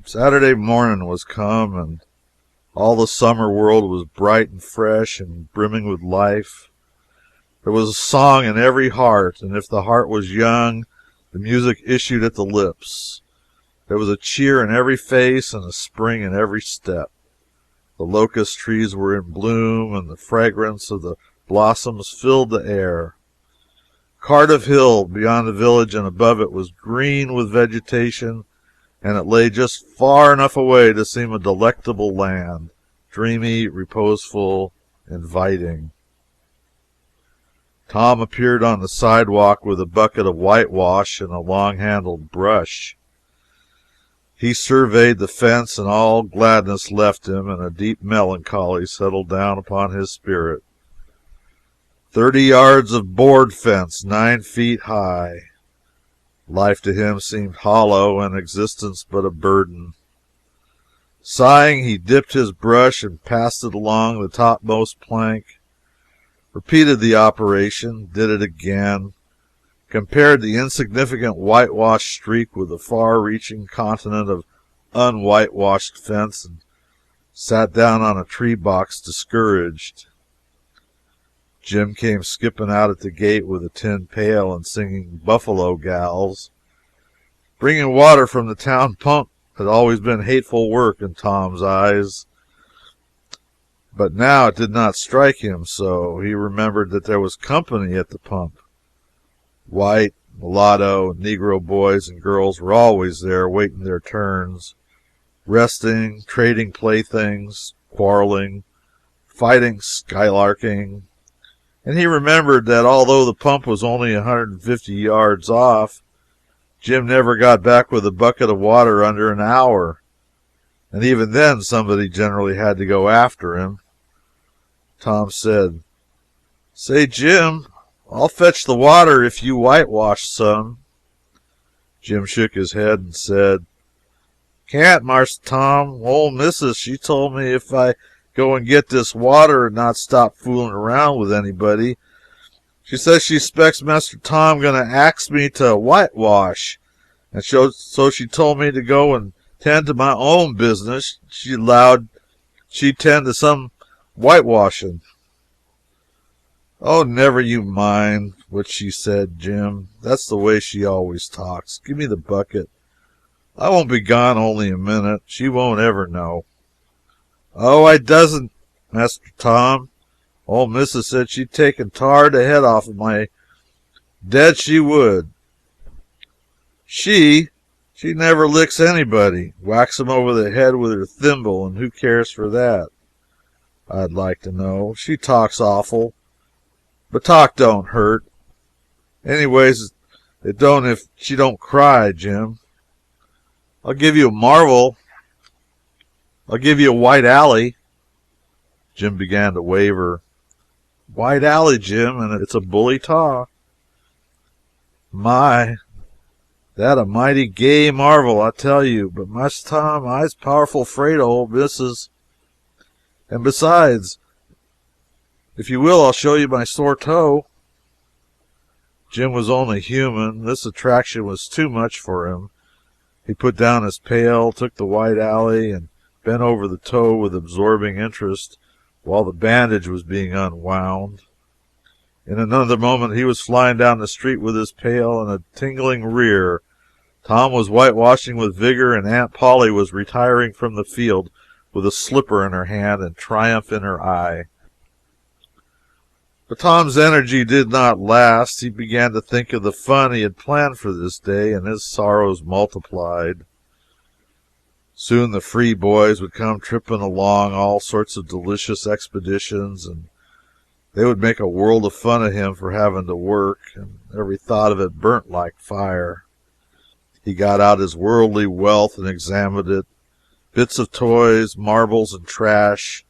Saturday morning was come, and all the summer world was bright and fresh and brimming with life. There was a song in every heart, and if the heart was young, the music issued at the lips. There was a cheer in every face and a spring in every step. The locust trees were in bloom, and the fragrance of the blossoms filled the air. Cardiff Hill, beyond the village and above it, was green with vegetation, and it lay just far enough away to seem a delectable land, dreamy, reposeful, inviting. Tom appeared on the sidewalk with a bucket of whitewash and a long-handled brush. He surveyed the fence, and all gladness left him, and a deep melancholy settled down upon his spirit. 30 yards of board fence, 9 feet high. Life to him seemed hollow, and existence but a burden. Sighing, he dipped his brush and passed it along the topmost plank, repeated the operation, did it again, compared the insignificant whitewashed streak with the far-reaching continent of unwhitewashed fence, and sat down on a tree box discouraged. Jim came skipping out at the gate with a tin pail and singing "Buffalo Gals." Bringing water from the town pump had always been hateful work in Tom's eyes, but now it did not strike him so. He remembered that there was company at the pump. White, mulatto, and Negro boys and girls were always there, waiting their turns, resting, trading playthings, quarreling, fighting, skylarking. And he remembered that although the pump was only 150 yards off, Jim never got back with a bucket of water under an hour, and even then somebody generally had to go after him. Tom said, "Say, Jim, I'll fetch the water if you whitewash some." Jim shook his head and said, "Can't, Marse Tom. Old Missus, she told me if I go and get this water and not stop fooling around with anybody, she says she expects Master Tom going to ax me to whitewash, and so she told me to go and tend to my own business. She allowed she'd tend to some whitewashing." "Oh, never you mind what she said, Jim. That's the way she always talks. Give me the bucket. I won't be gone only a minute. She won't ever know." "Oh, I doesn't, Master Tom. Old Missus said she'd take and tar the head off of my dead she would. She never licks anybody. Whacks 'em over the head with her thimble, and who cares for that, I'd like to know. She talks awful, but talk don't hurt. Anyways, it don't if she don't cry, Jim. I'll give you a marvel. I'll give you a white alley." Jim began to waver. "White alley, Jim, and it's a bully taw." "My, that a mighty gay marvel, I tell you. But, Marse Tom, I's powerful 'fraid of old Missus. And besides, if you will, I'll show you my sore toe." Jim was only human. This attraction was too much for him. He put down his pail, took the white alley, and bent over the toe with absorbing interest while the bandage was being unwound. In another moment he was flying down the street with his pail and a tingling rear. Tom was whitewashing with vigor, and Aunt Polly was retiring from the field with a slipper in her hand and triumph in her eye. But Tom's energy did not last. He began to think of the fun he had planned for this day, and his sorrows multiplied. Soon the free boys would come tripping along, all sorts of delicious expeditions, and they would make a world of fun of him for having to work, and every thought of it burnt like fire. He got out his worldly wealth and examined it. Bits of toys, marbles, and trash.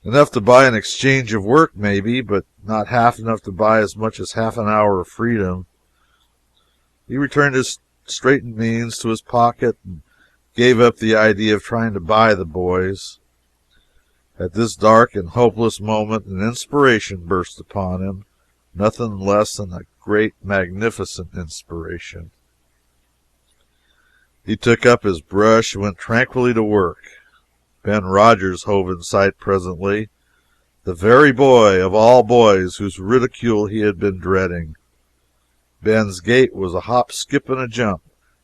Enough to buy an exchange of work, maybe, but not half enough to buy as much as half an hour of freedom. He returned his straightened means to his pocket and gave up the idea of trying to buy the boys. At this dark and hopeless moment an inspiration burst upon him, nothing less than a great, magnificent inspiration. He took up his brush and went tranquilly to work. Ben Rogers hove in sight presently, the very boy of all boys whose ridicule he had been dreading. Ben's gait was a hop, skip, and a jump,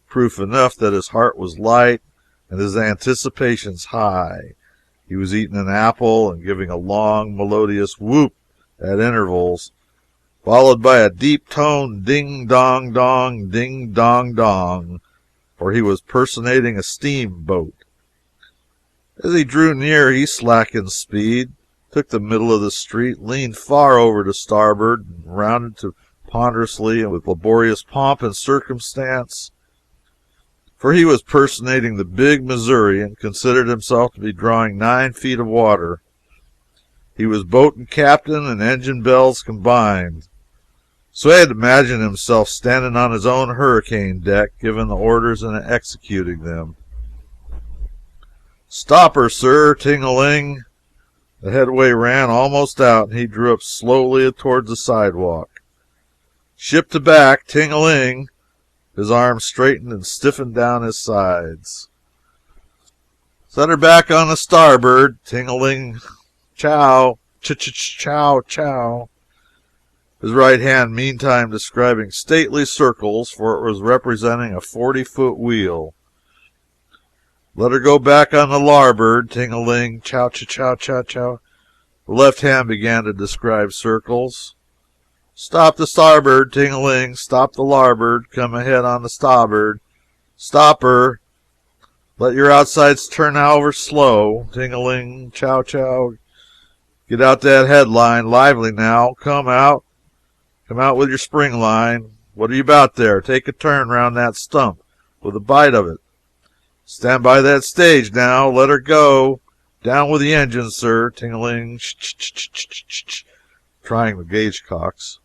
proof enough that his heart was light and his anticipations high. He was eating an apple and giving a long, melodious whoop at intervals, followed by a deep-toned ding-dong-dong, ding-dong-dong, for he was personating a steamboat. As he drew near, he slackened speed, took the middle of the street, leaned far over to starboard, and rounded to ponderously and with laborious pomp and circumstance, for he was personating the big Missouri and considered himself to be drawing 9 feet of water. He was boat and captain and engine bells combined, so he had imagined himself standing on his own hurricane deck, giving the orders and executing them. "Stop her, sir!" ting-a-ling. The headway ran almost out, and he drew up slowly towards the sidewalk. "Ship to back!" ting-a-ling. His arms straightened and stiffened down his sides. "Set her back on the starboard!" ting-a-ling. "Chow! Ch-ch-chow, chow!" His right hand meantime describing stately circles, for it was representing a 40-foot wheel. "Let her go back on the larboard!" ting-a-ling. Chow-chow-chow-chow. The left hand began to describe circles. "Stop the starboard!" ting-a-ling. "Stop the larboard! Come ahead on the starboard! Stop her! Let your outsides turn over slow!" ting-a-ling. Chow-chow. "Get out that headline! Lively now! Come out! Come out with your spring line! What are you about there? Take a turn round that stump with a bite of it! Stand by that stage now! Let her go! Down with the engine, sir!" ting-a-ling. Ch-ch-ch-ch-ch-ch. Trying the gauge cocks.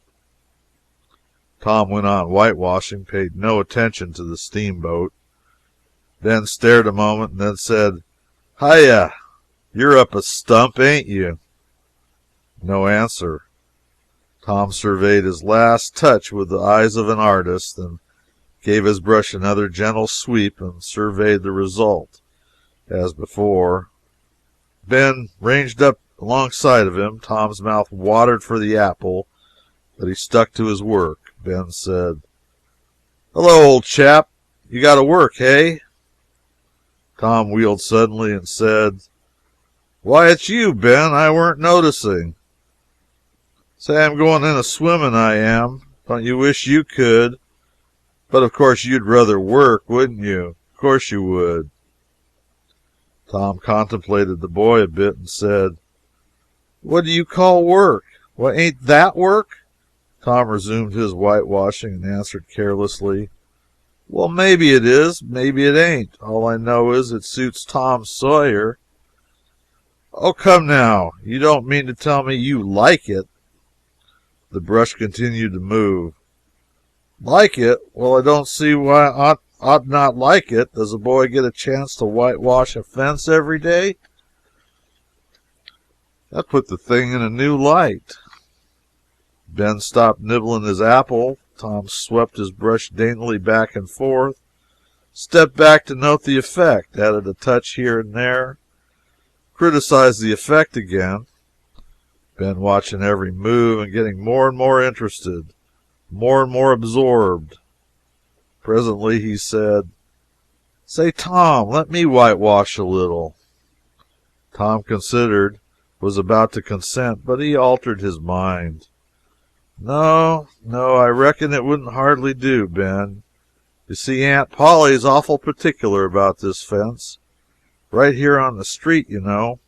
Tom went on whitewashing, paid no attention to the steamboat. Ben stared a moment and then said, "Hiya! You're up a stump, ain't you?" No answer. Tom surveyed his last touch with the eyes of an artist, then gave his brush another gentle sweep and surveyed the result as before. Ben ranged up alongside of him. Tom's mouth watered for the apple, but he stuck to his work. Ben said, "Hello, old chap. You got to work, hey?" Tom wheeled suddenly and said, "Why, it's you, Ben. I weren't noticing." "Say, I'm going in a swimming, I am. Don't you wish you could? But of course you'd rather work, wouldn't you? Of course you would." Tom contemplated the boy a bit and said, "What do you call work? Why, ain't that work?" Tom resumed his whitewashing and answered carelessly, "Well, maybe it is, maybe it ain't. All I know is it suits Tom Sawyer." "Oh, come now, you don't mean to tell me you like it?" The brush continued to move. "Like it? Well, I don't see why I ought not like it. Does a boy get a chance to whitewash a fence every day?" That put the thing in a new light. Ben stopped nibbling his apple. Tom swept his brush daintily back and forth, stepped back to note the effect, added a touch here and there, criticized the effect again. Ben watching every move and getting more and more interested, more and more absorbed. Presently he said, "Say, Tom, let me whitewash a little." Tom considered, was about to consent, but he altered his mind. No, I reckon it wouldn't hardly do, Ben. You see, Aunt Polly's awful particular about this fence. Right here on the street, you know.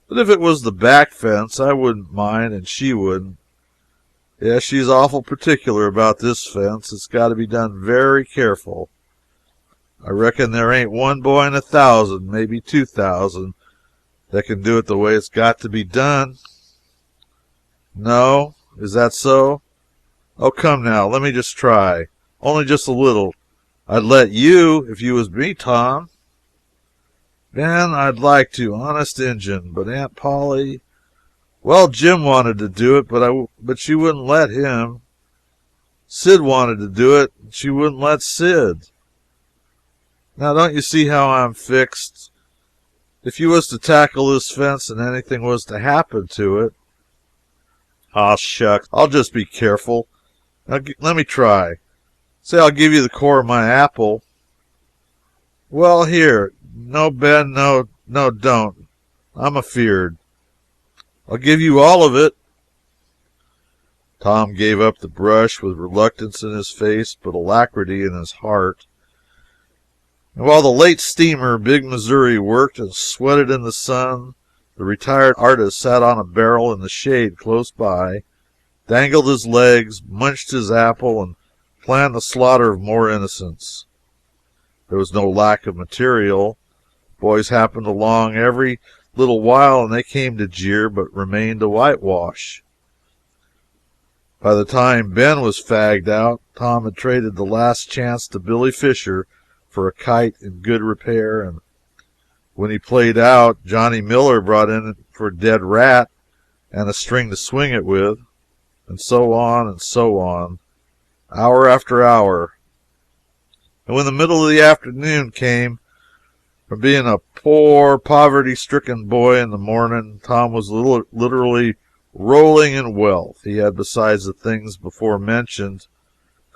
But if it was the back fence, I wouldn't mind, and she wouldn't. Yes, she's awful particular about this fence. It's got to be done very careful. I reckon there ain't one boy in 1,000, maybe 2,000, that can do it the way it's got to be done. No? Is that so? Oh, come now, let me just try. Only just a little. I'd let you, if you was me, Tom. Ben, I'd like to, honest Injun, but Aunt Polly, well, Jim wanted to do it, but she wouldn't let him. Sid wanted to do it, and she wouldn't let Sid. Now, don't you see how I'm fixed? If you was to tackle this fence and anything was to happen to it, aw, shucks, I'll just be careful. Now, let me try. Say I'll give you the core of my apple. Well, here. No, Ben, no, don't. I'm afeard. I'll give you all of it. Tom gave up the brush with reluctance in his face, but alacrity in his heart. And while the late steamer, Big Missouri, worked and sweated in the sun, the retired artist sat on a barrel in the shade close by, dangled his legs, munched his apple, and planned the slaughter of more innocents. There was no lack of material. Boys happened along every little while, and they came to jeer, but remained to whitewash. By the time Ben was fagged out, Tom had traded the last chance to Billy Fisher for a kite in good repair, and when he played out, Johnny Miller brought in for a dead rat and a string to swing it with, and so on, hour after hour. And when the middle of the afternoon came, from being a poor, poverty-stricken boy in the morning, Tom was literally rolling in wealth. He had, besides the things before mentioned,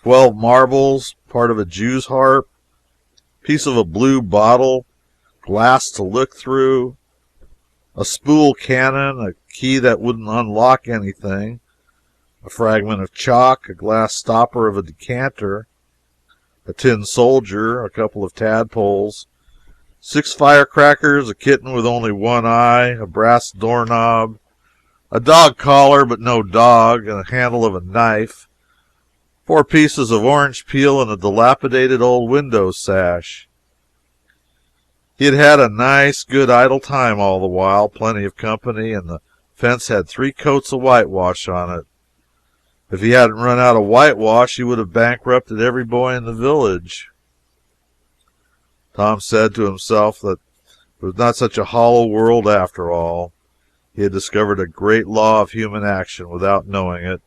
12 marbles, part of a Jew's harp, piece of a blue bottle, glass to look through, a spool cannon, a key that wouldn't unlock anything, a fragment of chalk, a glass stopper of a decanter, a tin soldier, a couple of tadpoles, 6 firecrackers, a kitten with only one eye, a brass doorknob, a dog collar but no dog, and a handle of a knife, 4 pieces of orange peel, and a dilapidated old window sash. He had had a nice, good, idle time all the while, plenty of company, and the fence had 3 coats of whitewash on it. If he hadn't run out of whitewash, he would have bankrupted every boy in the village. Tom said to himself that it was not such a hollow world after all. He had discovered a great law of human action without knowing it,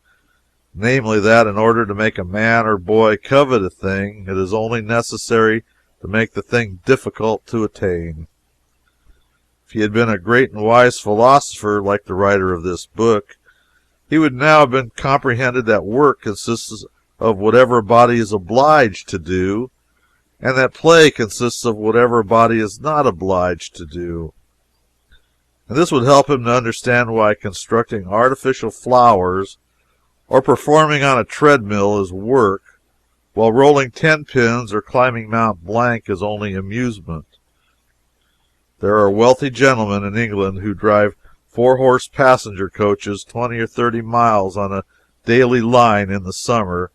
namely that in order to make a man or boy covet a thing, it is only necessary to make the thing difficult to attain. If he had been a great and wise philosopher, like the writer of this book, he would now have been comprehended that work consists of whatever a body is obliged to do, and that play consists of whatever a body is not obliged to do. And this would help him to understand why constructing artificial flowers or performing on a treadmill is work, while rolling 10 pins or climbing Mount Blanc is only amusement. There are wealthy gentlemen in England who drive 4-horse passenger coaches 20 or 30 miles on a daily line in the summer,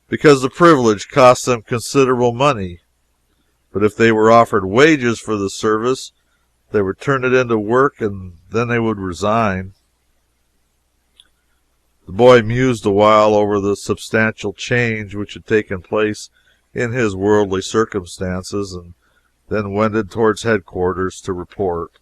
because the privilege costs them considerable money. But if they were offered wages for the service, they would turn it into work, and then they would resign. The boy mused a while over the substantial change which had taken place in his worldly circumstances, and then wended towards headquarters to report.